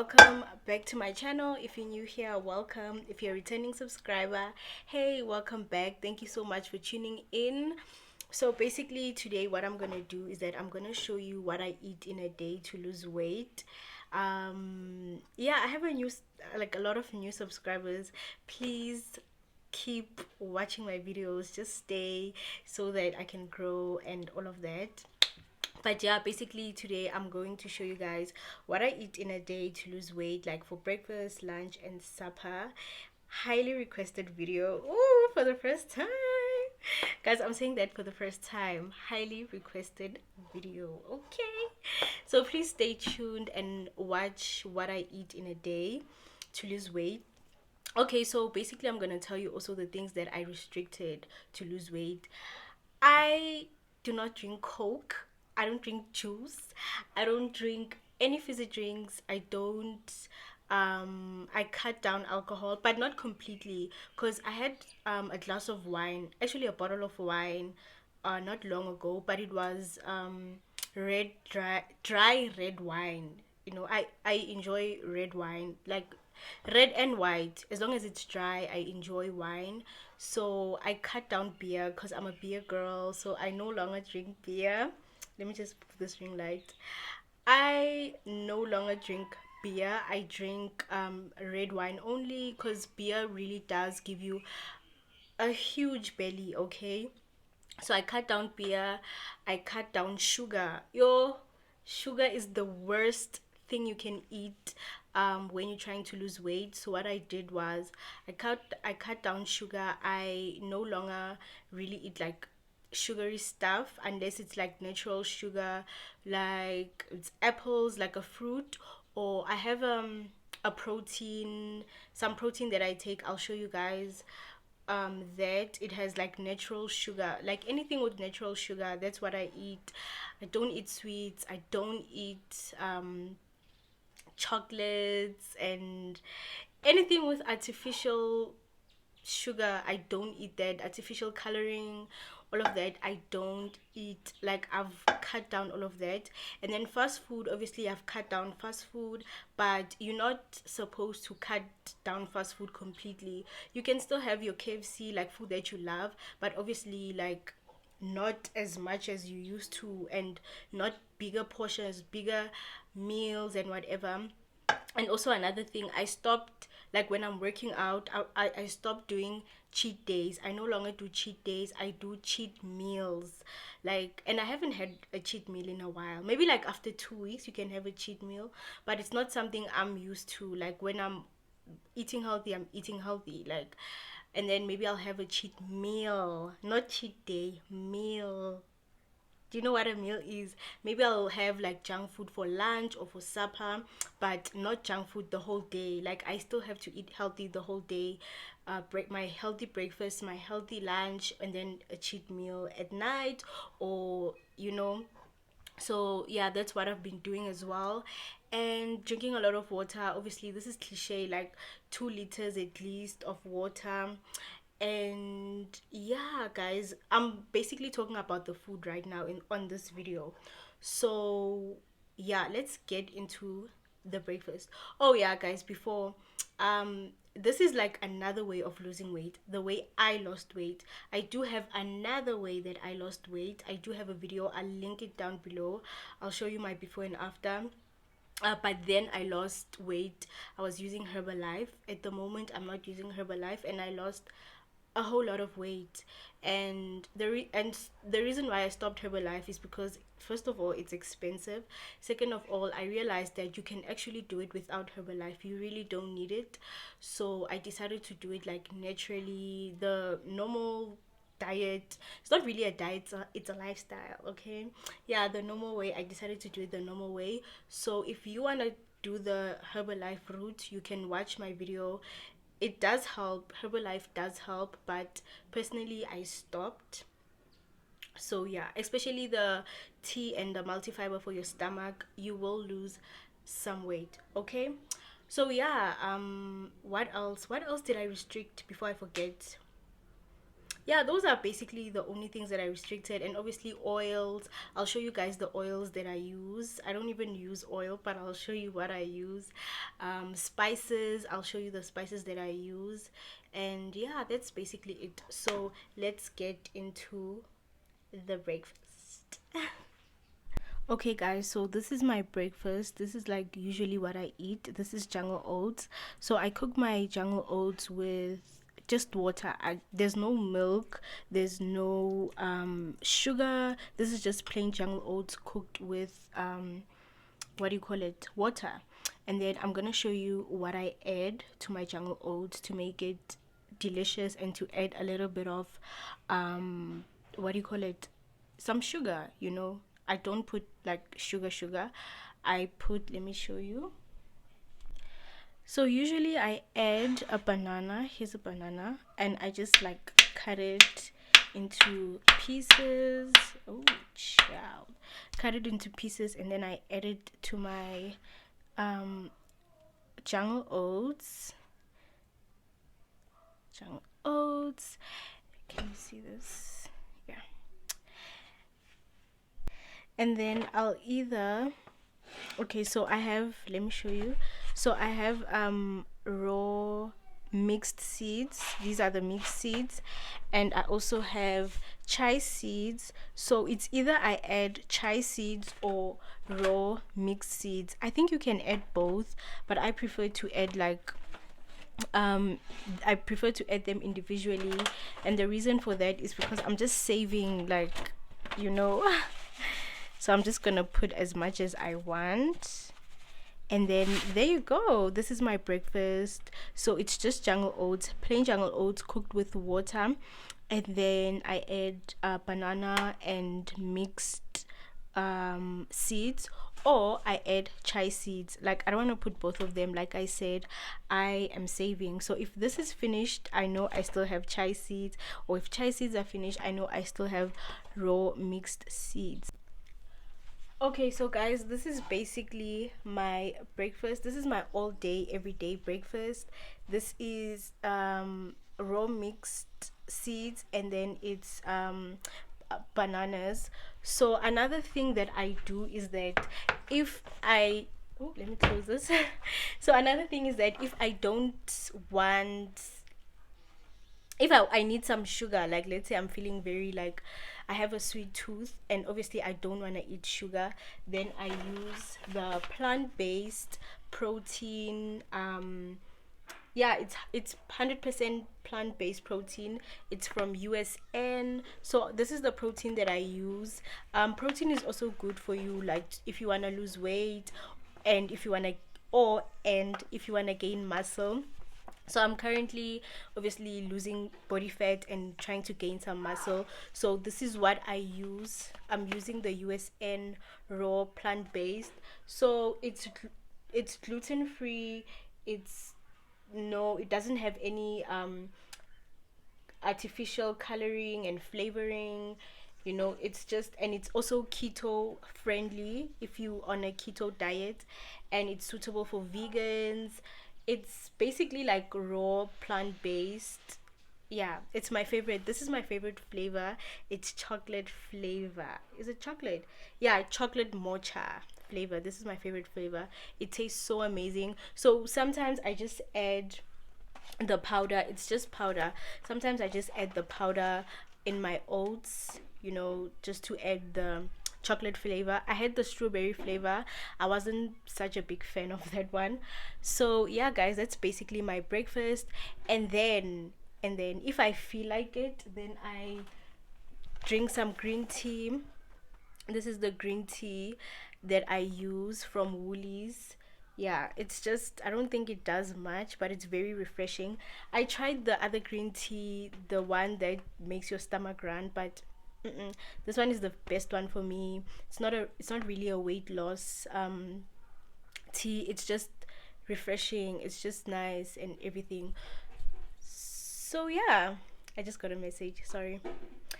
welcome back to my channel. If you're new here, welcome. If you're a returning subscriber, hey, welcome back. Thank you so much for tuning in. So basically today what I'm gonna do is that I'm gonna show you what I eat in a day to lose weight. Yeah, I have a lot of new subscribers. Please keep watching my videos, just stay so that I can grow and all of that. But yeah, basically today I'm going to show you guys what I eat in a day to lose weight, like for breakfast, lunch and supper. Highly requested video. Ooh, for the first time, guys, I'm saying that for the first time. Highly requested video. Okay, so please stay tuned and watch what I eat in a day to lose weight. Okay, so basically I'm gonna tell you also the things that I restricted to lose weight. I do not drink Coke. I don't drink juice. I don't drink any fizzy drinks. I cut down alcohol, but not completely, because I had a glass of wine, actually a bottle of wine, not long ago, but it was dry red wine. I enjoy red wine, like red and white. As long as it's dry, I enjoy wine. So I cut down beer because I'm a beer girl. So I no longer drink beer. Let me just put this ring light. I no longer drink beer. I drink red wine only because beer really does give you a huge belly. Okay, so I cut down beer. I cut down sugar. Sugar is the worst thing you can eat when you're trying to lose weight. So what I did was I cut down sugar. I no longer really eat like sugary stuff unless it's like natural sugar, like it's apples, like a fruit. Or I have a protein, some protein that I take. I'll show you guys that it has like natural sugar, like anything with natural sugar. That's what I eat. I don't eat sweets. I don't eat chocolates and anything with artificial sugar. I don't eat that. Artificial coloring, all of that, I don't eat. Like, I've cut down all of that. And then fast food, obviously I've cut down fast food, but you're not supposed to cut down fast food completely. You can still have your KFC, like food that you love, but obviously like not as much as you used to, and not bigger portions, bigger meals and whatever. And also another thing, I stopped, like when I'm working out, I stopped doing cheat days. I no longer do cheat days. I do cheat meals. Like, and I haven't had a cheat meal in a while. Maybe like after 2 weeks you can have a cheat meal, but it's not something I'm used to. Like when I'm eating healthy, I'm eating healthy. Like, and then maybe I'll have a cheat meal, not cheat day, meal. Do you know what a meal is? Maybe I'll have like junk food for lunch or for supper, but not junk food the whole day. Like, I still have to eat healthy the whole day. Break my healthy breakfast, my healthy lunch, and then a cheat meal at night, or so yeah, that's what I've been doing as well. And drinking a lot of water. Obviously this is cliche, like 2 liters at least of water. And yeah, guys, I'm basically talking about the food right now in on this video. So yeah, let's get into the breakfast. Oh yeah, guys, before this is like another way of losing weight, the way I lost weight. I do have another way that I lost weight. I do have a video. I'll link it down below. I'll show you my before and after. But then I lost weight. I was using Herbalife. At the moment I'm not using Herbalife, and I lost a whole lot of weight. And the reason why I stopped Herbalife is because, first of all, it's expensive. Second of all, I realized that you can actually do it without Herbalife. You really don't need it. So I decided to do it like naturally, the normal diet. It's not really a diet, it's a lifestyle. Okay, yeah, the normal way. I decided to do it the normal way. So if you want to do the Herbalife route, you can watch my video. It does help. Herbalife does help, but personally I stopped. So yeah, especially the tea and the multifiber for your stomach, you will lose some weight. Okay, so yeah, what else did I restrict before I forget? yeah, those are basically the only things that I restricted. And obviously oils, I'll show you guys the oils that I use. I don't even use oil, but I'll show you what I use. Spices, I'll show you the spices that I use. And yeah, that's basically it. So let's get into the breakfast. Okay guys, so this is my breakfast. This is like usually what I eat. This is jungle oats. So I cook my jungle oats with just water. There's no milk, there's no sugar. This is just plain jungle oats cooked with what do you call it, water. And then I'm gonna show you what I add to my jungle oats to make it delicious, and to add a little bit of what do you call it, some sugar, you know. I don't put like sugar. I put, let me show you. So usually I add a banana. Here's a banana, and I just like cut it into pieces. Oh, child. Cut it into pieces, and then I add it to my jungle oats. Jungle oats. Can you see this? Yeah. And then I'll either, okay, so I have, let me show you. So I have raw mixed seeds. These are the mixed seeds. And I also have chai seeds. So it's either I add chai seeds or raw mixed seeds. I think you can add both, but I prefer to add like I prefer to add them individually. And the reason for that is because I'm just saving, like, you know. So I'm just gonna put as much as I want. And then there you go. This is my breakfast. So it's just jungle oats, plain jungle oats cooked with water. And then I add banana and mixed seeds, or I add chai seeds. Like, I don't want to put both of them. Like I said, I am saving. So if this is finished, I know I still have chai seeds. Or if chai seeds are finished, I know I still have raw mixed seeds. Okay, so guys, this is basically my breakfast. This is my all day, everyday breakfast. This is raw mixed seeds, and then it's bananas. So another thing that I do is that if I, oh, let me close this. So another thing is that if I don't want, if I need some sugar, like let's say I'm feeling very like I have a sweet tooth, and obviously I don't want to eat sugar, then I use the plant-based protein. Yeah, it's 100% plant-based protein. It's from USN. So this is the protein that I use. Protein is also good for you, like if you want to lose weight, and if you want to, and if you want to gain muscle. So I'm currently obviously losing body fat and trying to gain some muscle. So this is what I use. I'm using the USN raw plant-based. So it's gluten free. It's no, it doesn't have any artificial coloring and flavoring. You know, it's just, and it's also keto friendly if you on a keto diet, and it's suitable for vegans. It's basically like raw plant based. Yeah, it's my favorite. This is my favorite flavor. It's chocolate flavor. Is it chocolate? Yeah, chocolate mocha flavor. This is my favorite flavor. It tastes so amazing. So sometimes I just add the powder. It's just powder. Sometimes I just add the powder in my oats, you know, just to add the chocolate flavor. I had the strawberry flavor. I wasn't such a big fan of that one. So yeah guys, that's basically my breakfast. And then if I feel like it, then I drink some green tea. This is the green tea that I use from Woolies. Yeah, it's just, I don't think it does much, but it's very refreshing. I tried the other green tea, the one that makes your stomach run, but this one is the best one for me. It's not really a weight loss tea. It's just refreshing. It's just nice and everything. So yeah, I just got a message. Sorry.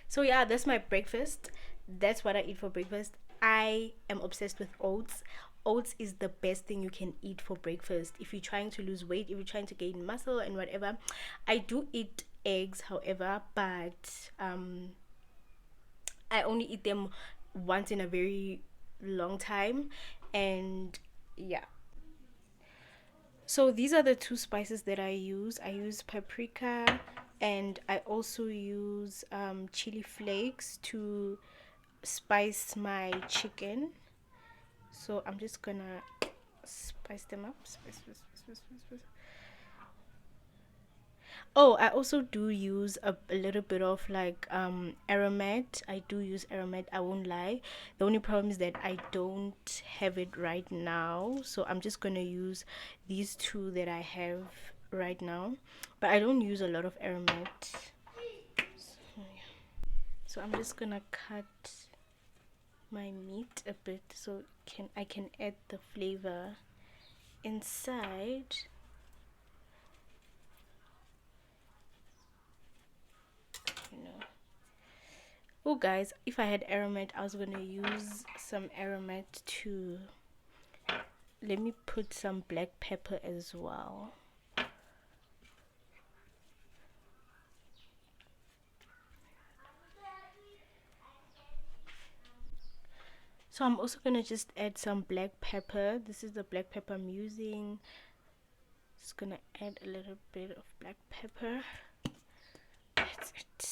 So yeah, that's my breakfast. That's what I eat for breakfast. I am obsessed with oats. oats is the best thing you can eat for breakfast if you're trying to lose weight, if you're trying to gain muscle and whatever. I do eat eggs, however, but I only eat them once in a very long time. And yeah, so these are the two spices that I use. I use paprika, and I also use chili flakes to spice my chicken. So I'm just gonna spice them up. Spice. Oh, I also do use a little bit of like aromat. I do use aromat, I won't lie. The only problem is that I don't have it right now, so I'm just gonna use these two that I have right now, but I don't use a lot of aromat. So I'm just gonna cut my meat a bit so I can add the flavor inside. Oh guys, if I had aromat, I was gonna use some aromat too. Let me put some black pepper as well. So I'm also gonna just add some black pepper. This is the black pepper I'm using. Just gonna add a little bit of black pepper. That's it.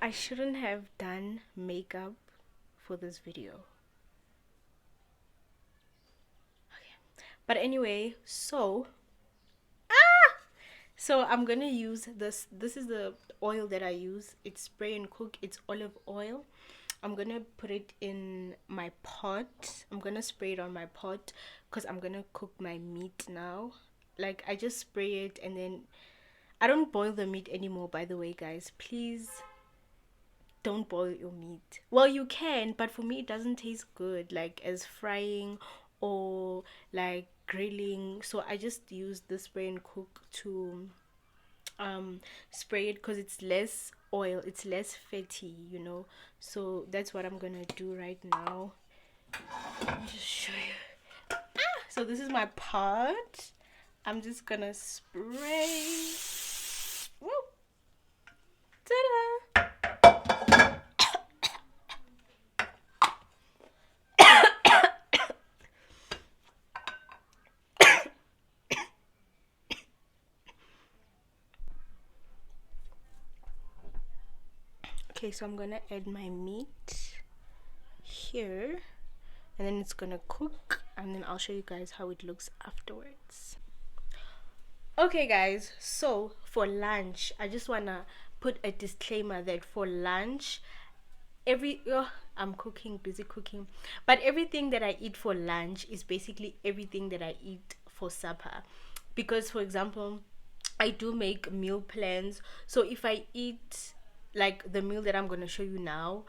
I shouldn't have done makeup for this video. Okay. But anyway, so I'm gonna use this. This is the oil that I use. It's Spray and Cook. It's olive oil. I'm gonna put it in my pot. I'm gonna spray it on my pot because I'm gonna cook my meat now. Like, I just spray it, and then I don't boil the meat anymore, by the way, guys. Please don't boil your meat. Well, you can, but for me it doesn't taste good like as frying or like grilling. So I just use the Spray and Cook to spray it because it's less oil, it's less fatty, you know. So that's what I'm gonna do right now. Let me just show you. So this is my pot. I'm just gonna spray. Woo! Ta-da! Okay, so I'm gonna add my meat here, and then it's gonna cook, and then I'll show you guys how it looks afterwards. Okay guys, so for lunch, I just wanna put a disclaimer that for lunch, I'm cooking, busy cooking, but everything that I eat for lunch is basically everything that I eat for supper. Because, for example, I do make meal plans. So if I eat like the meal that I'm gonna show you now,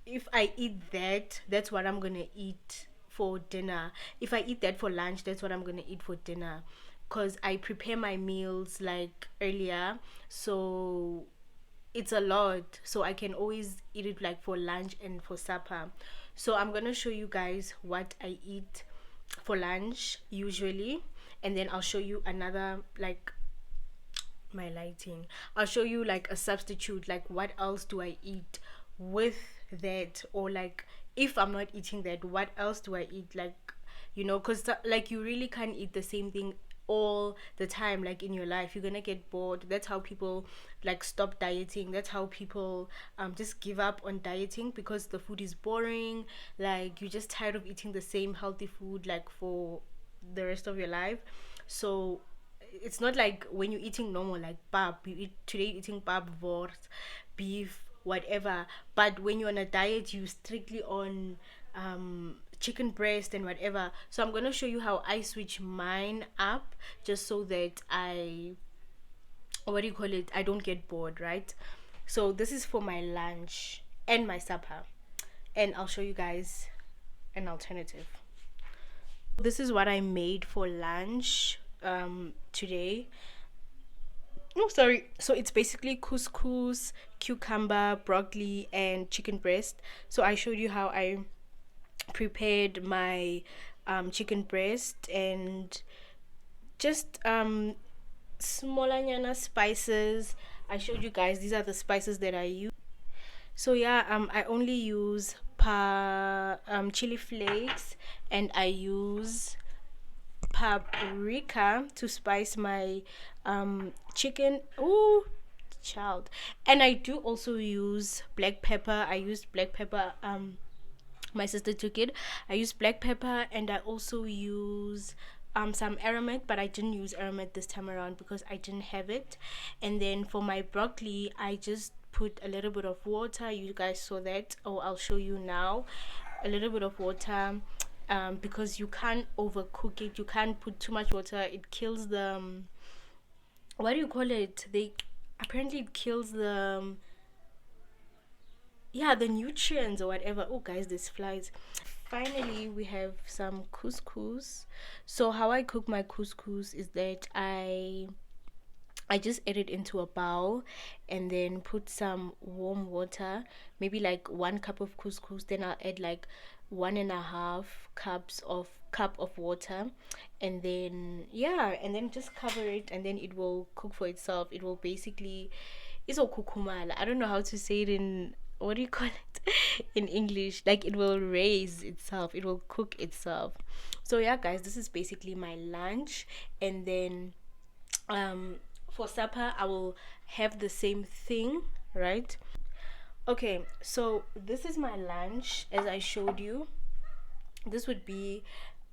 if I eat that, that's what I'm gonna eat for dinner. If I eat that for lunch, that's what I'm gonna eat for dinner, because I prepare my meals like earlier, so it's a lot, so I can always eat it like for lunch and for supper. So I'm gonna show you guys what I eat for lunch usually, and then I'll show you another, like, my lighting, I'll show you like a substitute, like what else do I eat with that, or like if I'm not eating that, what else do I eat, like, you know, because like you really can't eat the same thing all the time. Like in your life, you're gonna get bored. That's how people like stop dieting. That's how people just give up on dieting, because the food is boring. Like, you're just tired of eating the same healthy food like for the rest of your life. So it's not like when you're eating normal, like pap, you eat today, eating pap, wors, beef, whatever. But when you're on a diet, you strictly on chicken breast and whatever. So I'm gonna show you how I switch mine up, just so that I don't get bored, right? So this is for my lunch and my supper, and I'll show you guys an alternative. This is what I made for lunch today. No, sorry. So it's basically couscous, cucumber, broccoli, and chicken breast. So I showed you how I prepared my chicken breast and just smolanyana spices. I showed you guys these are the spices that I use. So yeah, I only use chili flakes, and I use paprika to spice my chicken. Ooh, child. And I do also use black pepper. I used black pepper. My sister took it. I used black pepper, and I also use some aromat, but I didn't use aromat this time around because I didn't have it. And then for my broccoli, I just put a little bit of water. You guys saw that. Oh, I'll show you now. A little bit of water, because you can't overcook it. You can't put too much water. It kills the what do you call it? They apparently it kills the yeah, the nutrients or whatever. Oh guys, this flies. Finally, we have some couscous. So how I cook my couscous is that I just add it into a bowl and then put some warm water, maybe like 1 cup of couscous. Then I'll add like 1.5 cup of water, and then yeah, and then just cover it, and then it will cook for itself. It will basically, it's a kukumala. I don't know how to say it in, what do you call it in English? Like it will raise itself. It will cook itself. So yeah, guys, this is basically my lunch, and then um for supper I will have the same thing, right? Okay, so this is my lunch as I showed you. This would be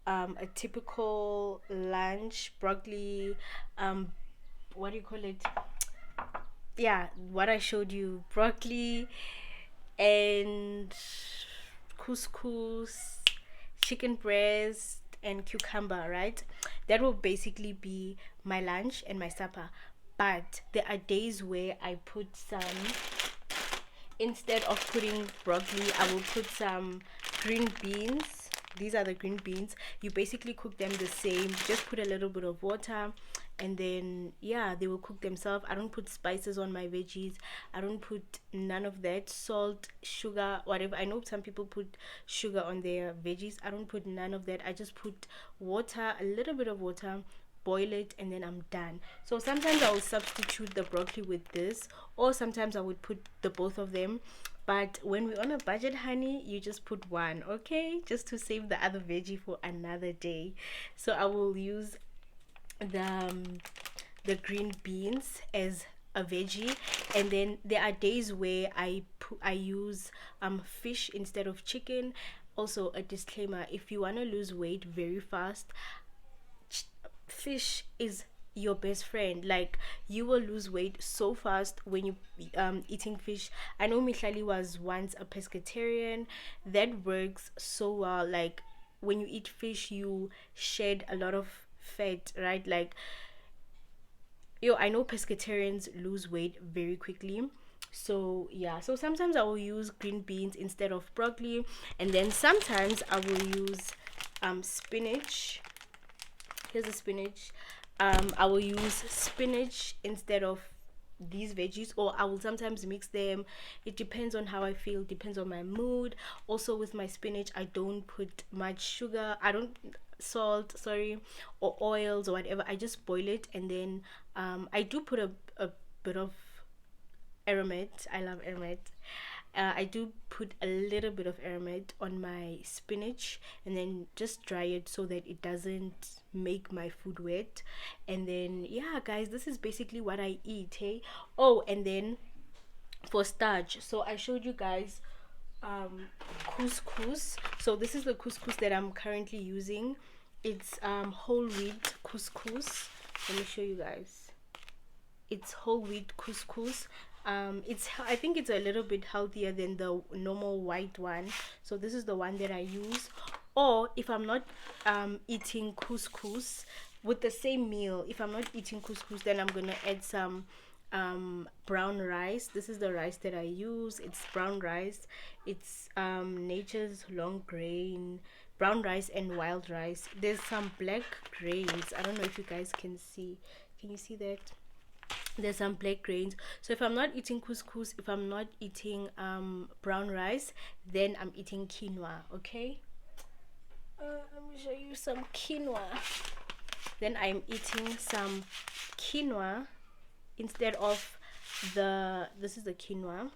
a typical lunch: broccoli, what do you call it, yeah, what I showed you: broccoli and couscous, chicken breast, and cucumber, right? That will basically be my lunch and my supper. But there are days where I put some, instead of putting broccoli, I will put some green beans. These are the green beans. You basically cook them the same, just put a little bit of water, and then yeah, they will cook themselves. I don't put spices on my veggies. I don't put none of that, salt, sugar, whatever. I know some people put sugar on their veggies. I don't put none of that. I just put water, a little bit of water, boil it, and then I'm done. So sometimes I will substitute the broccoli with this, or sometimes I would put the both of them. But when we're on a budget, honey, you just put one, okay? Just to save the other veggie for another day. So I will use the the green beans as a veggie, and then there are days where I use fish instead of chicken. Also, a disclaimer: if you want to lose weight very fast, fish is your best friend. Like, you will lose weight so fast when you eating fish. I know Mihlali was once a pescatarian. That works so well. Like, when you eat fish, you shed a lot of fat, right? Like, yo, I know pescatarians lose weight very quickly. So yeah, so sometimes I will use green beans instead of broccoli, and then sometimes I will use spinach. Here's the spinach. I will use spinach instead of these veggies, or I will sometimes mix them. It depends on how I feel, depends on my mood. Also, with my spinach, I don't put much sugar, I don't salt, sorry, or oils or whatever. I just boil it, and then I do put a bit of aromat. I love aromat. I do put a little bit of aromat on my spinach, and then just dry it so that it doesn't make my food wet. And then yeah, guys, this is basically what I eat. Hey, oh, and then for starch, so I showed you guys couscous. So this is the couscous that I'm currently using. It's whole wheat couscous. Let me show you guys. It's whole wheat couscous. It's, I think it's a little bit healthier than the normal white one. So this is the one that I use. Or if I'm not eating couscous with the same meal, if I'm not eating couscous, then I'm gonna add some brown rice. This is the rice that I use. It's brown rice. It's Nature's long grain brown rice and wild rice. There's some black grains. I don't know if you guys can see. Can you see that? There's some black grains. So if I'm not eating couscous, if I'm not eating brown rice, then I'm eating quinoa. Okay, let me show you some quinoa. Then I'm eating some quinoa instead of this is the quinoa.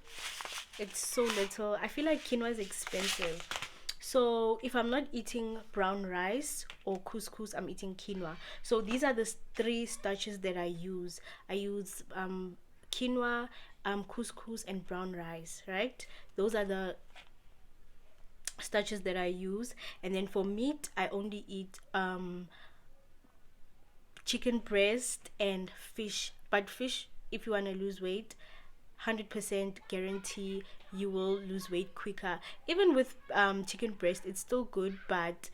It's so little. I feel like quinoa is expensive. So if I'm not eating brown rice or couscous, I'm eating quinoa. So these are the three starches that I use. I use quinoa, couscous, and brown rice. Right? Those are the starches that I use. And then for meat, I only eat chicken breast and fish. But fish, if you want to lose weight, 100% guarantee you will lose weight quicker. Even with chicken breast, it's still good, but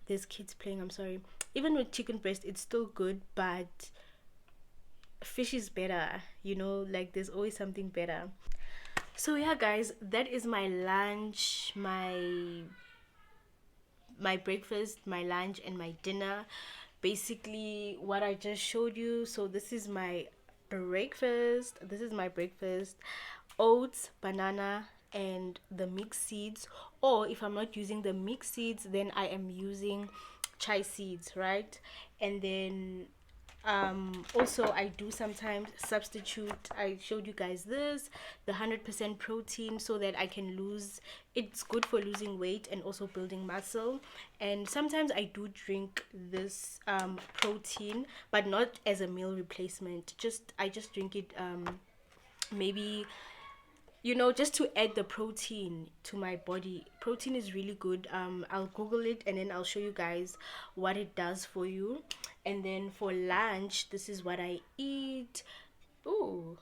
there's kids playing, I'm sorry. Even with chicken breast, it's still good, but fish is better, you know, like there's always something better. So yeah guys, that is my lunch, my breakfast, my lunch, and my dinner. Basically what I just showed you. So this is my breakfast: oats, banana, and the mixed seeds. Or if I'm not using the mixed seeds, then I am using chai seeds, right? And then also I do sometimes substitute. I showed you guys this, the 100% protein, so that I can lose. It's good for losing weight and also building muscle. And sometimes I do drink this protein, but not as a meal replacement. I just drink it maybe, you know, just to add the protein to my body. Protein is really good. I'll google it and then I'll show you guys what it does for you. And then for lunch, this is what I eat. Ooh,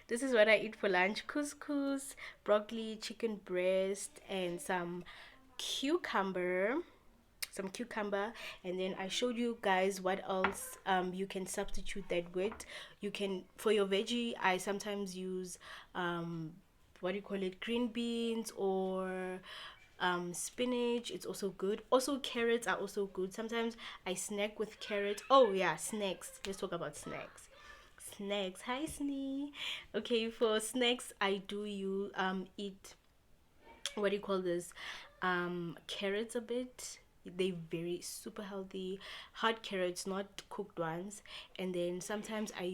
this is what I eat for lunch: couscous, broccoli, chicken breast, and cucumber cucumber. And then I showed you guys what else you can substitute that with. You can, for your veggie, I sometimes use what do you call it, green beans, or spinach. It's also good. Also carrots are also good. Sometimes I snack with carrots. Oh yeah, snacks, let's talk about snacks. Hi Snee. Okay, for snacks I do you eat, what do you call this, carrots a bit. They very super healthy, hard carrots, not cooked ones. And then sometimes I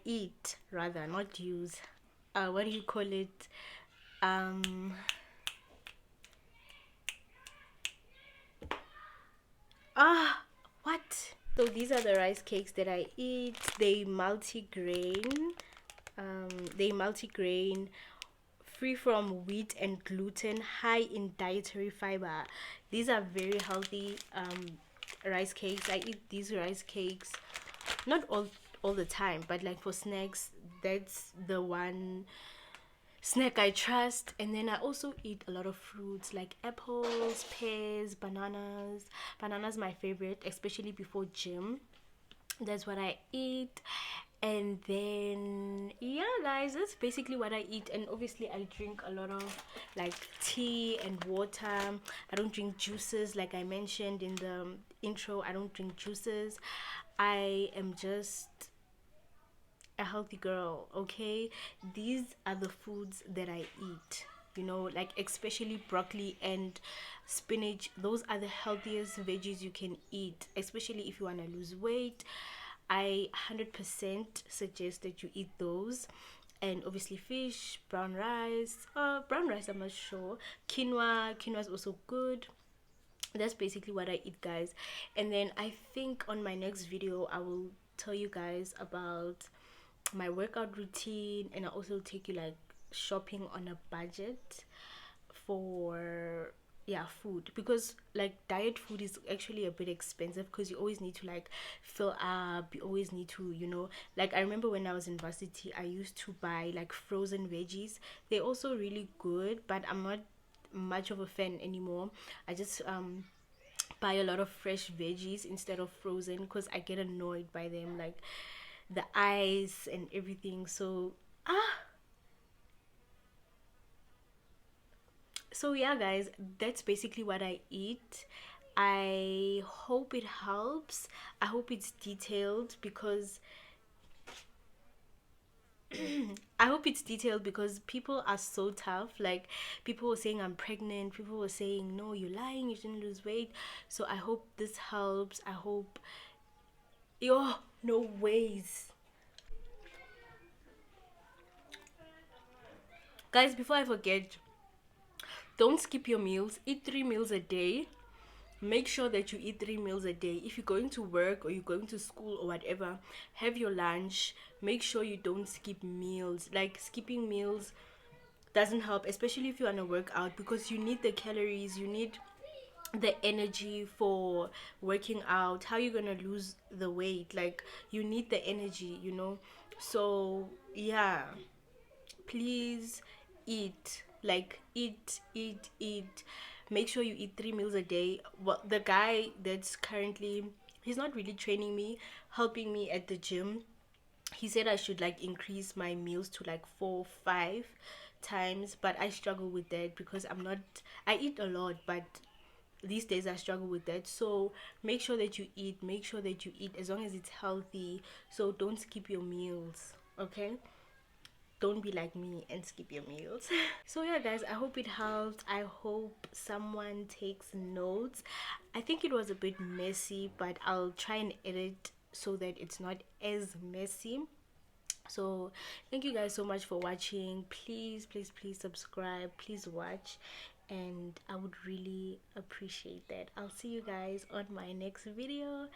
eat, rather, not use, what do you call it, um ah what, so these are the rice cakes that I eat. They multi-grain, free from wheat and gluten, high in dietary fiber. These are very healthy rice cakes. I eat these rice cakes not all the time, but like for snacks, that's the one snack I trust. And then I also eat a lot of fruits like apples, pears, bananas. Bananas my favorite, especially before gym. That's what I eat. And then yeah guys, that's basically what I eat. And obviously I drink a lot of like tea and water. I don't drink juices, like I mentioned in the intro. I don't drink juices. I am just a healthy girl, okay? These are the foods that I eat, you know, like especially broccoli and spinach. Those are the healthiest veggies you can eat, especially if you want to lose weight. I 100% suggest that you eat those. And obviously fish, brown rice I'm not sure, quinoa is also good. That's basically what I eat guys. And then I think on my next video I will tell you guys about my workout routine, and I also take you like shopping on a budget for, yeah, food, because like diet food is actually a bit expensive, because you always need to like fill up. You always need to, you know, like I remember when I was in varsity I used to buy like frozen veggies. They're also really good, but I'm not much of a fan anymore. I just buy a lot of fresh veggies instead of frozen, because I get annoyed by them, like the ice and everything. So so yeah guys, that's basically what I eat. I hope it helps. I hope it's detailed because I hope it's detailed because people are so tough. Like, people were saying I'm pregnant, people were saying no, you're lying, you didn't lose weight. So I hope this helps. I hope, yo, no ways. Guys, before I forget, don't skip your meals. Eat 3 meals a day. Make sure that you eat 3 meals a day. If you're going to work or you're going to school or whatever, have your lunch. Make sure you don't skip meals. Like, skipping meals doesn't help, especially if you're on a workout, because you need the calories, you need the energy for working out. How you gonna lose the weight? Like, you need the energy, you know. So yeah, please eat, like, eat. Make sure you eat 3 meals a day. Well, the guy that's currently, he's not really training me, helping me at the gym, he said I should like increase my meals to like 4 5 times, but I struggle with that because I'm not, I eat a lot, but these days I struggle with that. So make sure that you eat, make sure that you eat as long as it's healthy. So don't skip your meals, okay? Don't be like me and skip your meals. So yeah, guys, I hope it helped. I hope someone takes notes. I think it was a bit messy, but I'll try and edit so that it's not as messy. So thank you guys so much for watching. Please subscribe, please watch, and I would really appreciate that. I'll see you guys on my next video.